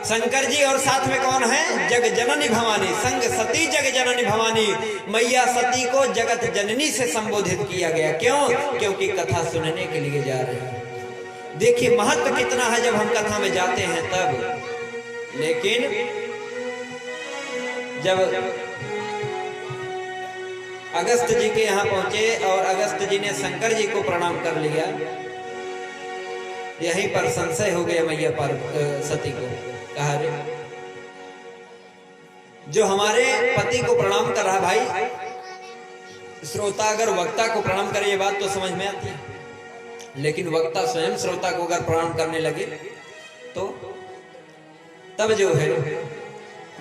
शंकर जी और साथ में कौन है? जग जननी भवानी, संग सती जग जननी भवानी। मैया सती को जगत जननी से संबोधित किया गया। क्यों? क्योंकि कथा सुनने के लिए जा रहे हैं। देखिए महत्व कितना है जब हम कथा में जाते हैं तब। लेकिन जब अगस्त जी के यहाँ पहुंचे और अगस्त जी ने शंकर जी को प्रणाम कर लिया, यहीं पर संशय हो गया मैया पर सती को। कहा रे जो हमारे पति को प्रणाम कर रहा, भाई श्रोता अगर वक्ता को प्रणाम करे ये बात तो समझ में आती है, लेकिन वक्ता स्वयं श्रोता को अगर प्रणाम करने लगे तो तब जो है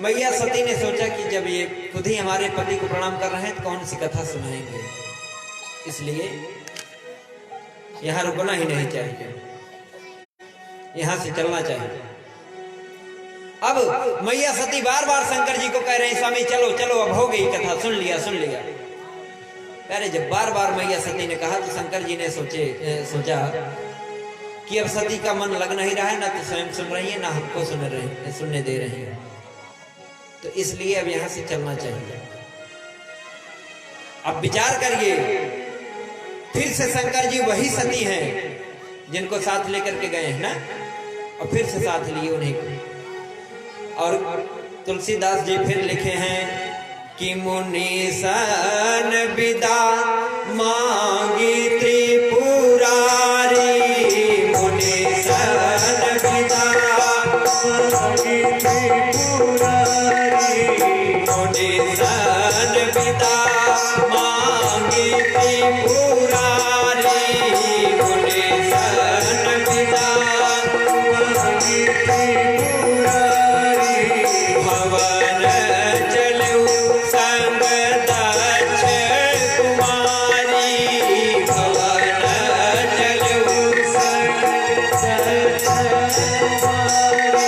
मैया सती ने सोचा कि जब ये खुद ही हमारे पति को प्रणाम कर रहे हैं तो कौन सी कथा सुनाएंगे, इसलिए यहां रुकना ही नहीं चाहिए, यहां से चलना चाहिए। अब मैया सती बार बार शंकर जी को कह रहे हैं स्वामी चलो चलो अब हो गई कथा, सुन लिया सुन लिया। अरे जब बार बार मैया सती ने कहा तो शंकर जी ने सोचा कि अब सती का मन लग नहीं रहा है, ना तो स्वयं सुन रही है ना हमको सुनने दे रही है, तो इसलिए अब यहां से चलना चाहिए। अब विचार करिए, फिर से शंकर जी वही सती हैं जिनको साथ लेकर के गए हैं ना, और फिर से साथ लिए उन्हें। और तुलसीदास जी फिर लिखे हैं कि मुनीसन विदा मांगी त्रिपुरारी, मुनीसन विदा मांगी त्रिपुरारी, मुनीसन विदा मांगी त्रिपुरारी, मुनीसन विदा मांगी त्रिपुरारी। भवन चलू संग दक्ष कुमारी, भवन चलू संग दक्ष कुमारी,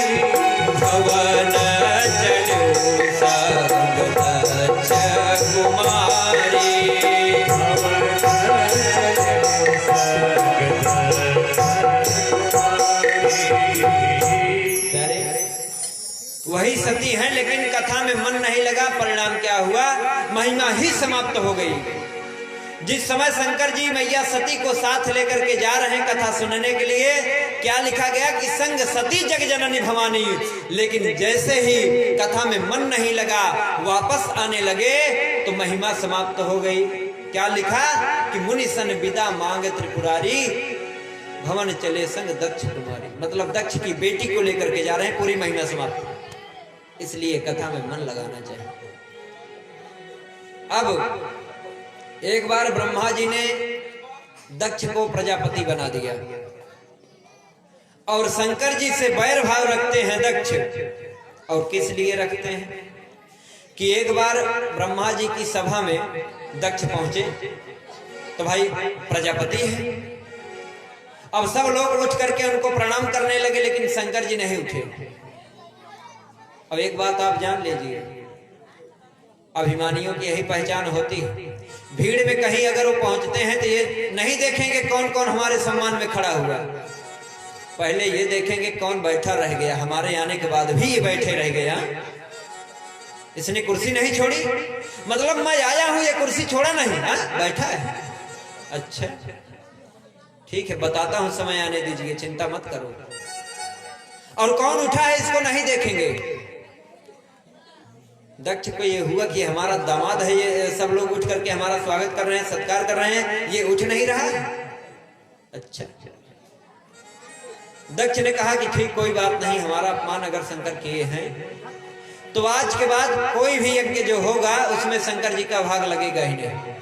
भवन चलू संग दक्ष कुमारी, भवन चलू संग दक्ष। वही सती हैं, लेकिन कथा में मन नहीं लगा। परिणाम क्या हुआ? महिमा ही समाप्त हो गई। जिस समय शंकर जी मैया सती को साथ लेकर के जा रहे हैं कथा सुनने के लिए, क्या लिखा गया कि संग सती जग जननी भवानी, लेकिन जैसे ही कथा में मन नहीं लगा वापस आने लगे तो महिमा समाप्त हो गई। क्या लिखा कि मुनि सन विदा मांग त्रिपुरारी, भवन चले संग दक्ष कुमारी, मतलब दक्ष की बेटी को लेकर के जा रहे हैं, पूरी महिमा समाप्त। इसलिए कथा में मन लगाना चाहिए। अब एक बार ब्रह्मा जी ने दक्ष को प्रजापति बना दिया और शंकर जी से बैर भाव रखते हैं दक्ष। और किस लिए रखते हैं कि एक बार ब्रह्मा जी की सभा में दक्ष पहुंचे तो भाई प्रजापति है। अब सब लोग उठ करके उनको प्रणाम करने लगे, लेकिन शंकर जी नहीं उठे। अब एक बात आप जान लीजिए, अभिमानियों की यही पहचान होती है। भीड़ में कहीं अगर वो पहुंचते हैं तो ये नहीं देखेंगे कौन कौन हमारे सम्मान में खड़ा हुआ, पहले ये देखेंगे कौन बैठा रह गया, हमारे आने के बाद भी ये बैठे रह गया, इसने कुर्सी नहीं छोड़ी, मतलब मैं आया हूं ये कुर्सी छोड़ा नहीं, बैठा है। अच्छा ठीक है, बताता हूं, समय आने दीजिए, चिंता मत करो। और कौन उठा है इसको नहीं देखेंगे। दक्ष को ये हुआ कि हमारा दामाद है, ये सब लोग उठ करके हमारा स्वागत कर रहे हैं, सत्कार कर रहे हैं, ये उठ नहीं रहा है। अच्छा, दक्ष ने कहा कि ठीक कोई बात नहीं, हमारा अपमान अगर शंकर किए हैं तो आज के बाद कोई भी यज्ञ जो होगा उसमें शंकर जी का भाग लगेगा ही नहीं।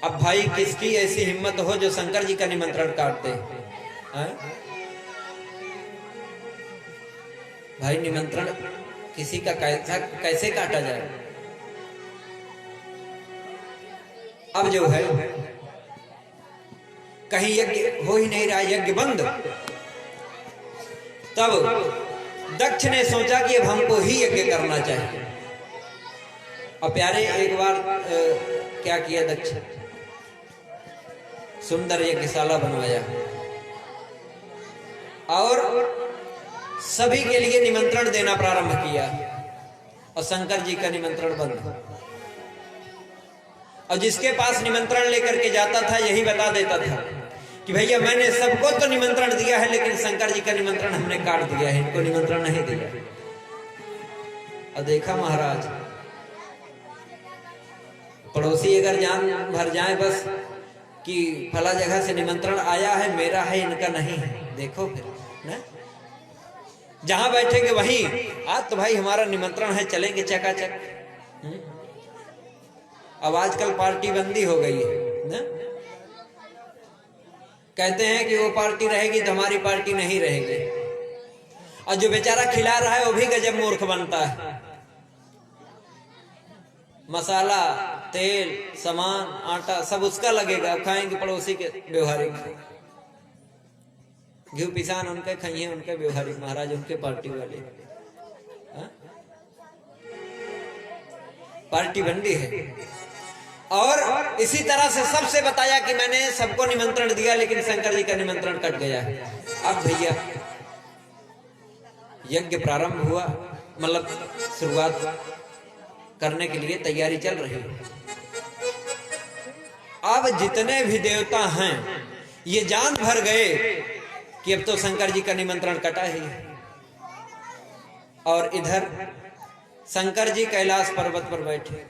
अब भाई किसकी ऐसी हिम्मत हो जो शंकर जी का निमंत्रण काटते हैं? भाई निमंत्रण किसी का कैसे काटा जाए? अब जो है कहीं यज्ञ हो ही नहीं रहा, यज्ञ बंद। तब दक्ष ने सोचा कि अब हमको ही यज्ञ करना चाहिए। और प्यारे एक बार क्या किया दक्ष, सुंदर यज्ञशाला बनवाया और सभी के लिए निमंत्रण देना प्रारंभ किया और शंकर जी का निमंत्रण बंद। और जिसके पास निमंत्रण लेकर के जाता था यही बता देता था कि भैया मैंने सबको तो निमंत्रण दिया है, लेकिन शंकर जी का निमंत्रण हमने काट दिया है, इनको निमंत्रण नहीं दिया। और देखा महाराज, पड़ोसी अगर जान भर जाए बस कि फला जगह से निमंत्रण आया है, मेरा है इनका नहीं है, देखो फिर ना जहां बैठेंगे वहीं, आज तो भाई हमारा निमंत्रण है, चलेंगे चकाचक। अब आजकल पार्टी बंदी हो गई है ना, कहते हैं कि वो पार्टी रहेगी तो हमारी पार्टी नहीं रहेगी, और जो बेचारा खिला रहा है वो भी गजब मूर्ख बनता है। मसाला, तेल, सामान, आटा सब उसका लगेगा, खाएंगे पड़ोसी के व्यवहारिक, घी पिसान उनके खाइए, उनके व्यवहारिक, महाराज उनके पार्टी वाले। हा? पार्टी बंदी है। और इसी तरह से सबसे बताया कि मैंने सबको निमंत्रण दिया, लेकिन शंकर जी का निमंत्रण कट गया। अब भैया यज्ञ प्रारंभ हुआ, मतलब शुरुआत करने के लिए तैयारी चल रही है। अब जितने भी देवता हैं ये जान भर गए कि अब तो शंकर जी का निमंत्रण कटा ही है। और इधर शंकर जी कैलाश पर्वत पर बैठे,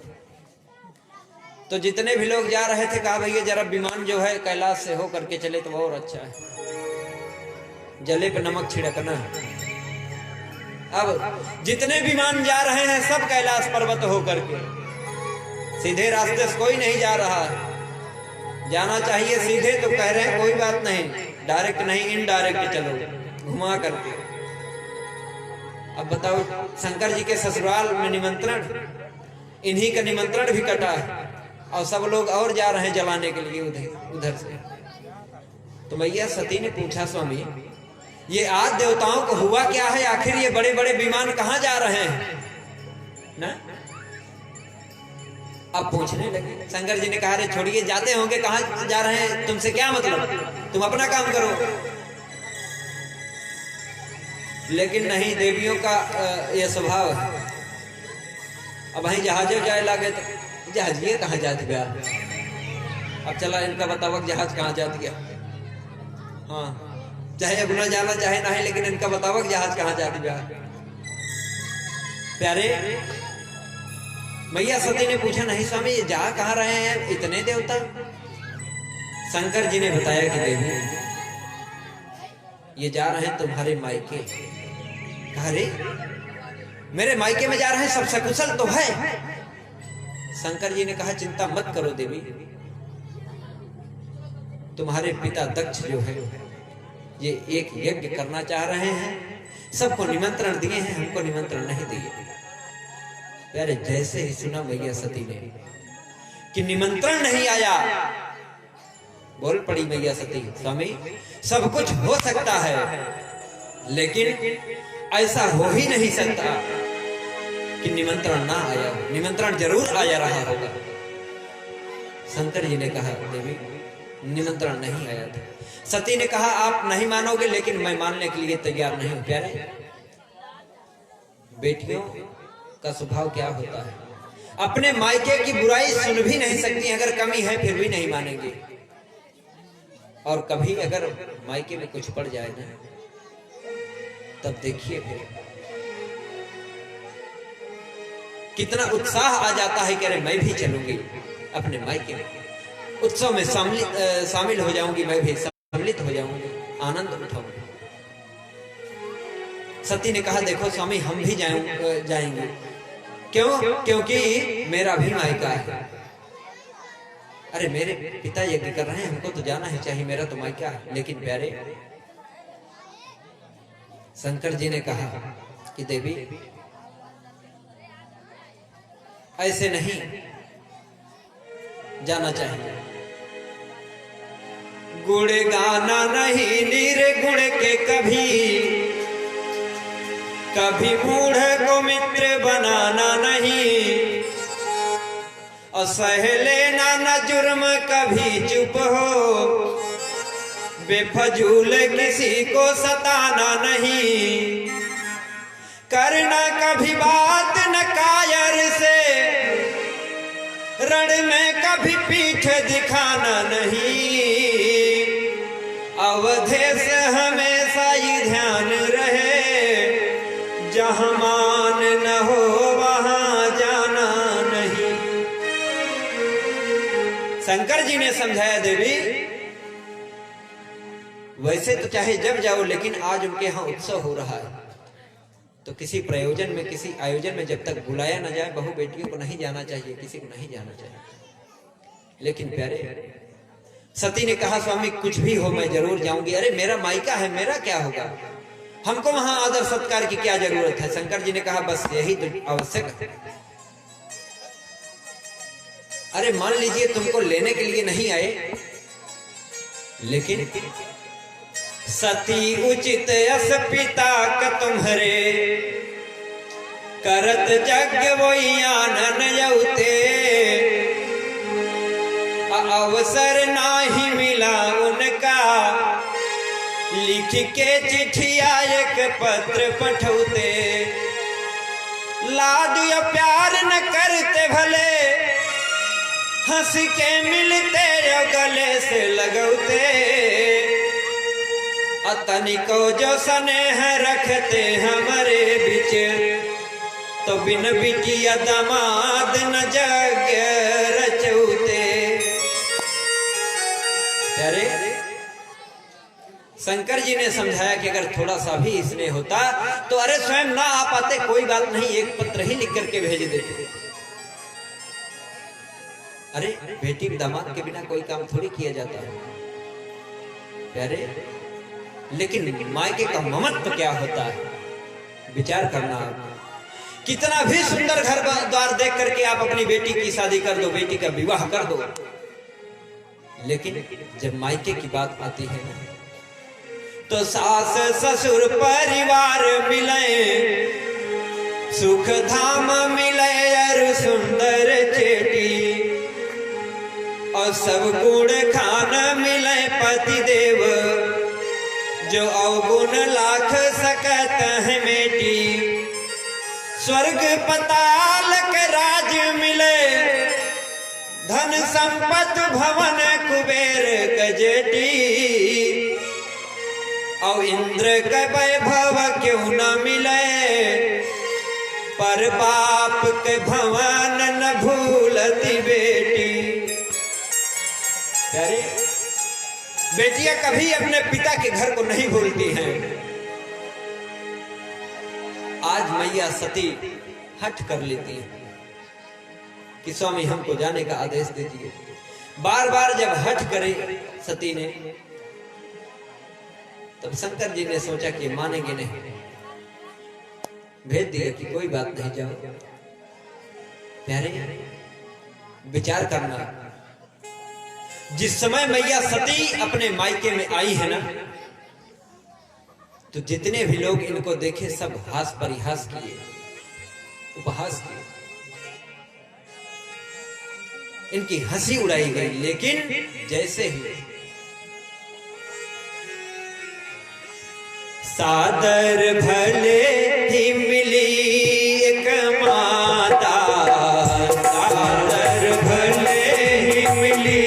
तो जितने भी लोग जा रहे थे कहा भैया जरा विमान जो है कैलाश से हो करके चले तो और अच्छा है, जले पे नमक छिड़कना। अब जितने विमान जा रहे हैं सब कैलाश पर्वत हो करके, सीधे रास्ते से कोई नहीं जा रहा है। जाना चाहिए सीधे तो कह रहे हैं कोई बात नहीं, डायरेक्ट नहीं इनडायरेक्ट चलो, घुमा करके। अब बताओ शंकर जी के ससुराल में निमंत्रण, इन्हीं का निमंत्रण भी कटा है और सब लोग और जा रहे हैं जलाने के लिए उधर से। तो मैया सती ने पूछा स्वामी ये आज देवताओं को हुआ क्या है, आखिर ये बड़े बड़े विमान कहां जा रहे हैं ना। अब पूछने लगे, शंकर जी ने कहा रे छोड़िए, जाते होंगे, कहां जा रहे हैं तुमसे क्या मतलब, तुम अपना काम करो। लेकिन नहीं, देवियों का यह स्वभाव है। अब वहीं जहाजों जाए लगे तो जहाजिए कहाँ जात गया। अब चला इनका बतावक जहाज कहाँ जात गया। हाँ, चाहे अपना जाना चाहे नहीं, लेकिन इनका बतावक जहाज कहाँ जात गया। प्यारे मैया सती ने पूछा नहीं स्वामी ये जा कहाँ रहे हैं इतने देवता। शंकर जी ने बताया कि देवी ये जा रहे हैं तुम्हारे मायके। कहा रे मेरे मायके में जा रहे हैं, सब सकुशल तो है। शंकर जी ने कहा चिंता मत करो देवी, तुम्हारे पिता दक्ष जो है ये एक यज्ञ करना चाह रहे हैं, सबको निमंत्रण दिए हैं, हमको निमंत्रण नहीं दिए। प्यारे जैसे ही सुना मैया सती ने कि निमंत्रण नहीं आया, बोल पड़ी मैया सती स्वामी सब कुछ हो सकता है, लेकिन ऐसा हो ही नहीं सकता कि निमंत्रण ना आया, निमंत्रण जरूर आया रहा होगा। शंकर जी ने कहा देवी निमंत्रण नहीं आया था। सती ने कहा आप नहीं मानोगे, लेकिन मैं मानने के लिए तैयार नहीं हूं। प्यारे बेटियों का स्वभाव क्या होता है, अपने मायके की बुराई सुन भी नहीं सकती, अगर कमी है फिर भी नहीं मानेंगे। और कभी अगर मायके में कुछ पड़ जाए ना, तब देखिए फिर कितना उत्साह आ जाता है कि अरे मैं भी चलूंगी अपने मायके में, उत्सव में शामिल हो जाऊंगी, मैं भी सम्मिलित हो जाऊंगी, आनंद उठाऊंगी। सती ने कहा देखो स्वामी हम भी जाएंगे। क्यों? क्योंकि मेरा भी मायका है। अरे मेरे पिता यज्ञ कर रहे हैं, हमको तो जाना ही चाहिए, मेरा तो मायका है। लेकिन प्यारे शंकर जी ने कहा कि देवी ऐसे नहीं जाना चाहिए। गुण गाना नहीं निर्गुण के कभी मूढ़ को मित्र बनाना नहीं, और सह लेना न जुर्म कभी चुप हो, बेफजूल किसी को सताना नहीं। करना कभी बात न कायर से, रण में कभी पीठ दिखाना नहीं। अवधेश हमेशा ये ध्यान रहे, जहां मान न हो वहां जाना नहीं। शंकर जी ने समझाया देवी, वैसे तो चाहे जब जाओ, लेकिन आज उनके यहाँ उत्सव हो रहा है, तो किसी प्रयोजन में, किसी आयोजन में जब तक बुलाया न जाए, बहू बेटियों को नहीं जाना चाहिए, किसी को नहीं जाना चाहिए। लेकिन प्यारे, सती ने कहा स्वामी कुछ भी हो मैं जरूर जाऊंगी। अरे मेरा मायका है, मेरा क्या होगा, हमको वहां आदर सत्कार की क्या जरूरत है। शंकर जी ने कहा बस यही तो आवश्यक है। अरे मान लीजिए तुमको लेने के लिए नहीं आए, लेकिन सती उचित यस पिता का तुम्हारे, करत यज्ञ वही आनन यौते। अवसर नाही मिला उनका, लिख के चिट्ठिया एक पत्र पठौते। लाड या प्यार न करते भले, हंस के मिलते यो गले से लगौते। तनिको जो स्नेह रखते हमारे बीच, तो बिन बिटिया दामाद न जग रचौते। अरे शंकर जी ने समझाया कि अगर थोड़ा सा भी स्नेह होता तो अरे स्वयं ना आ पाते, कोई बात नहीं, एक पत्र ही लिख करके भेज देते। अरे बेटी दामाद के बिना कोई काम थोड़ी किया जाता है प्यारे। लेकिन मायके का ममत्व क्या होता है, विचार करना। कितना भी सुंदर घर द्वार देख करके आप अपनी बेटी की शादी कर दो, बेटी का विवाह कर दो, लेकिन जब मायके की बात आती है तो सास ससुर परिवार मिले, सुख धाम मिले और सुंदर चेटी, और सब गुण खाना मिले पति देव, जो अवगुण लाख सकत है मेटी। स्वर्ग पताल के राज मिले, धन संपत भवन कुबेर गजेटी, और इंद्र का वैभव क्यों न मिले, पर बाप के भवन न भूलती बेटी। अरे बेटियां कभी अपने पिता के घर को नहीं भूलती हैं। आज मैया सती हट कर लेती है कि स्वामी हमको जाने का आदेश दीजिए। बार बार जब हट करे सती ने, तब शंकर जी ने सोचा कि मानेंगे नहीं, भेज दिया कि कोई बात नहीं, जाओ। प्यारे विचार करना, जिस समय मैया सती अपने मायके में आई है ना, तो जितने भी लोग इनको देखे सब हास परिहास किए, उपहास किए, इनकी हंसी उड़ाई गई। लेकिन जैसे ही सादर भले ही मिली एक माता, सादर भले ही मिली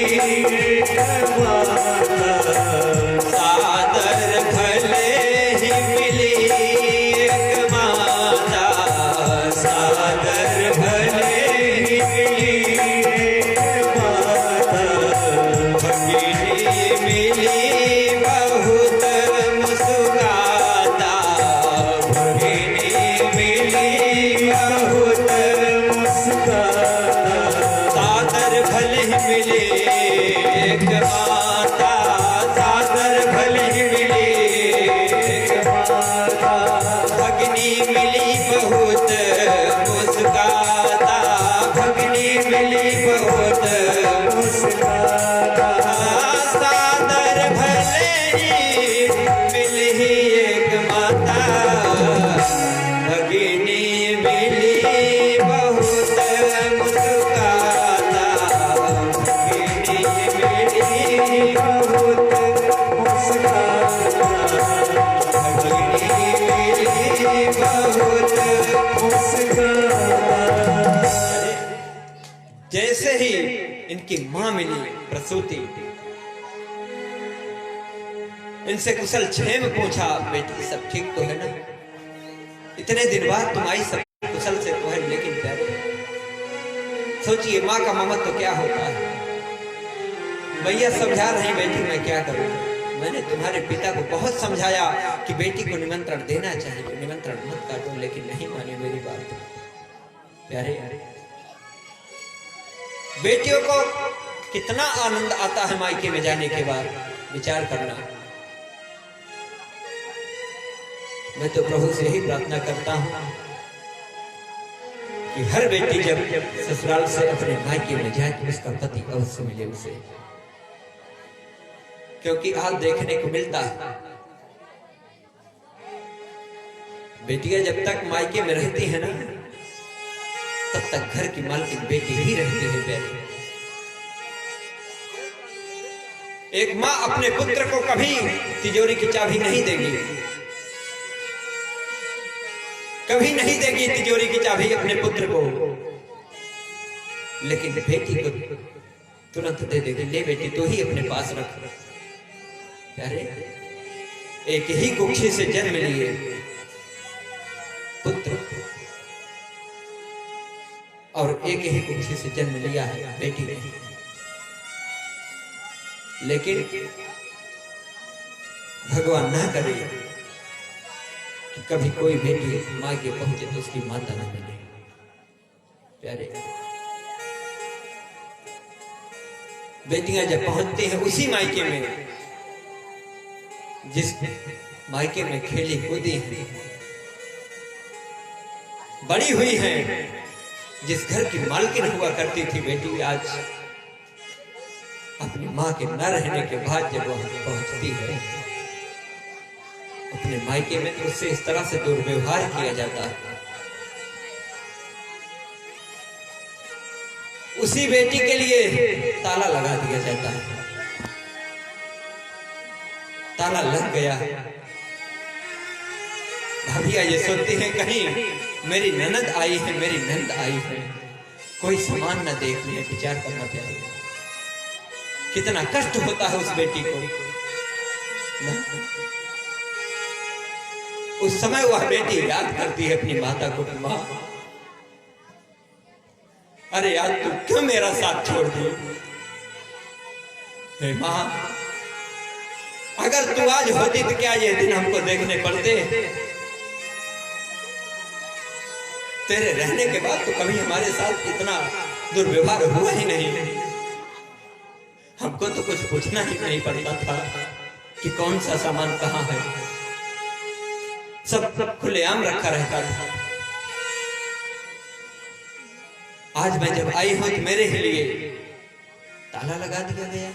एक माता, सादर भले ही मिली एक माता, सादर भले ही मिली एक माता, भगिनी मिली बहुत मुस्कुराता, भगिनी मिली बहुत मुस्कुराता, सादर भले ही मिली एक माता, सादर भले ही मिली एक माता, भगिनी मिली बहुत मुस्कुराता, भगिनी मिली बहुत मुस्कुराता, सादर भले ही मिली एक माता, भगिनी मिली बहुत मुस्कुराता, भगिनी मिली बहुत मुस्कुराता, भगिनी मिली बहुत इनकी मां मिली प्रसूति। इनसे कुशल क्षेम पूछा, बेटी सब ठीक तो है ना? इतने दिन बाद तुम आई, सब कुशल से तो है, लेकिन प्यारे सोचिए माँ का ममत्व तो क्या होता है। भैया समझा रही बेटी, मैं क्या करूं? मैंने तुम्हारे पिता को बहुत समझाया कि बेटी को निमंत्रण देना चाहिए, निमंत्रण मत काटो, लेकिन नहीं माने मेरी बात। प्यारे बेटियों को कितना आनंद आता है मायके में जाने के बाद, विचार करना। मैं तो प्रभु से ही प्रार्थना करता हूं कि हर बेटी जब ससुराल से अपने मायके में जाए तो उसका पति अवश्य मिले उसे, क्योंकि आज देखने को मिलता है बेटियां जब तक मायके में रहती है ना, तब तक घर की मालकिन बेटी ही रहती है। प्यारे एक माँ अपने पुत्र को कभी तिजोरी की चाबी नहीं देगी, कभी नहीं देगी तिजोरी की चाबी अपने पुत्र को, लेकिन बेटी को तुरंत दे देगी, ले बेटी तू ही अपने पास रख। प्यारे एक ही कुक्षी से जन्म लिए पुत्र और एक ही कुक्षी से जन्म लिया है बेटी ने, लेकिन भगवान ना करे कि कभी कोई बेटी माँ के पहुंचे तो उसकी माता न मिले। प्यारे बेटियां जब पहुंचती हैं उसी मायके में जिस मायके में खेली कूदी है, बड़ी हुई है, जिस घर की मालकिन हुआ करती थी बेटी, आज अपनी मां के न रहने के बाद जब वह पहुंचती है अपने मायके में, तो उससे इस तरह से दुर्व्यवहार किया जाता है। उसी बेटी के लिए ताला लगा दिया जाता है। ताला लग गया, भाभिया ये सोचती है कहीं मेरी ननद आई है, मेरी नंद आई है, कोई सामान न देख ले। विचार करना प्यारे, कितना कष्ट होता है उस बेटी को ना? उस समय वह बेटी याद करती है अपनी माता को, माँ अरे यार तू क्यों मेरा साथ छोड़ दी? हे माँ, अगर तू आज होती तो क्या ये दिन हमको देखने पड़ते? तेरे रहने के बाद तो कभी हमारे साथ इतना दुर्व्यवहार हुआ ही नहीं। हमको तो कुछ पूछना ही नहीं पड़ता था कि कौन सा सामान कहाँ है, सब खुलेआम रखा रहता था। आज मैं जब आई हूं तो मेरे ही लिए ताला लगा दिया गया।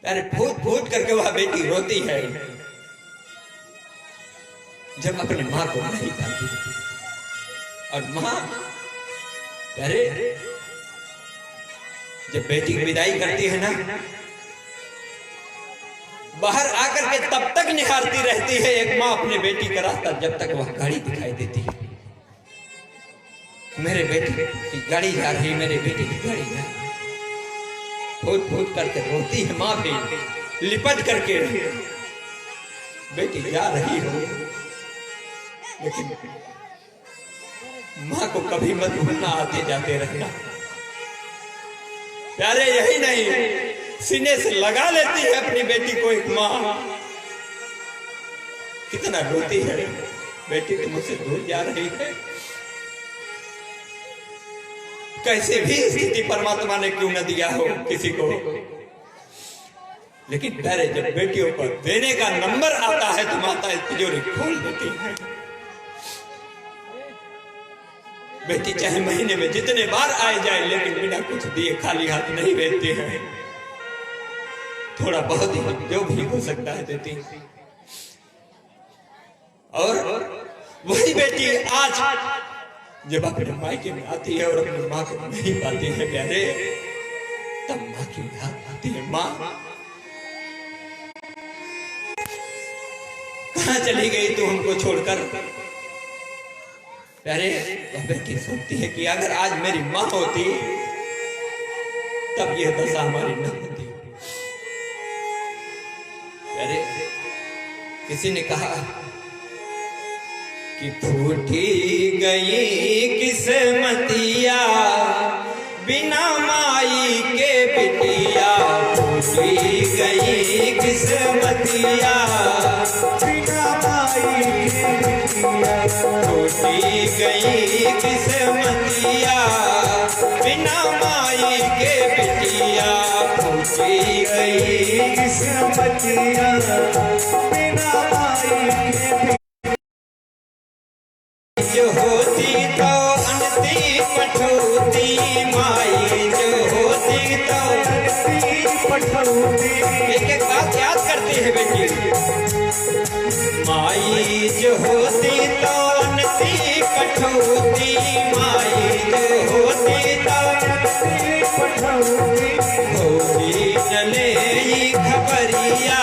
अरे फूट फूट करके वह बेटी रोती है जब अपनी मां को नहीं पाती। और मां अरे जब बेटी की विदाई करती है ना, बाहर आकर के तब तक निहारती रहती है एक मां अपने बेटी का रास्ता, जब तक वह गाड़ी दिखाई देती है। मेरे बेटे की गाड़ी जा रही, मेरे बेटे की गाड़ी जा रही, फूट फूट करके रोती है माँ भी, लिपट करके बेटी जा रही हो, लेकिन माँ को कभी मत भूलना, आते जाते रहना। प्यारे यही नहीं, सीने से लगा लेती है अपनी बेटी को एक माँ। कितना रोती है बेटी, तुम मुझसे दूर जा रही है। कैसे भी स्थिति परमात्मा ने क्यों न दिया हो किसी को, लेकिन प्यारे जब बेटियों पर देने का नंबर आता है तो माता तिजोरी खोल देती है। बेटी चाहे महीने में जितने बार आए जाए, लेकिन बिना कुछ दिए खाली हाथ नहीं भेजती है। थोड़ा बहुत ही जो भी हो सकता है देती। और वही बेटी आज जब अपने मायके में आती है और अपनी माँ को नहीं पाती है प्यारे, तब माँ की याद आती है। माँ कहाँ चली गई तू हमको छोड़कर? अरे बेटी सोचती है कि अगर आज मेरी माँ होती तब यह दशा हमारी न होती। अरे किसी ने कहा कि फूटी गई किस्मतिया बिना माई के बिटिया, फूटी गई किस्मतिया बिना माई के बिटिया, फूटी गई किस्मतिया बिना माई के बिटिया, फूटी गई किस्मतिया बिना माई के जो होती तो अनती पठौती माई, जो होती तो पठौती। एक एक बात याद करती है बेटी, माई जो होती तो अनती पठौती, माई जो होती तो पठौती। होती चले खबरिया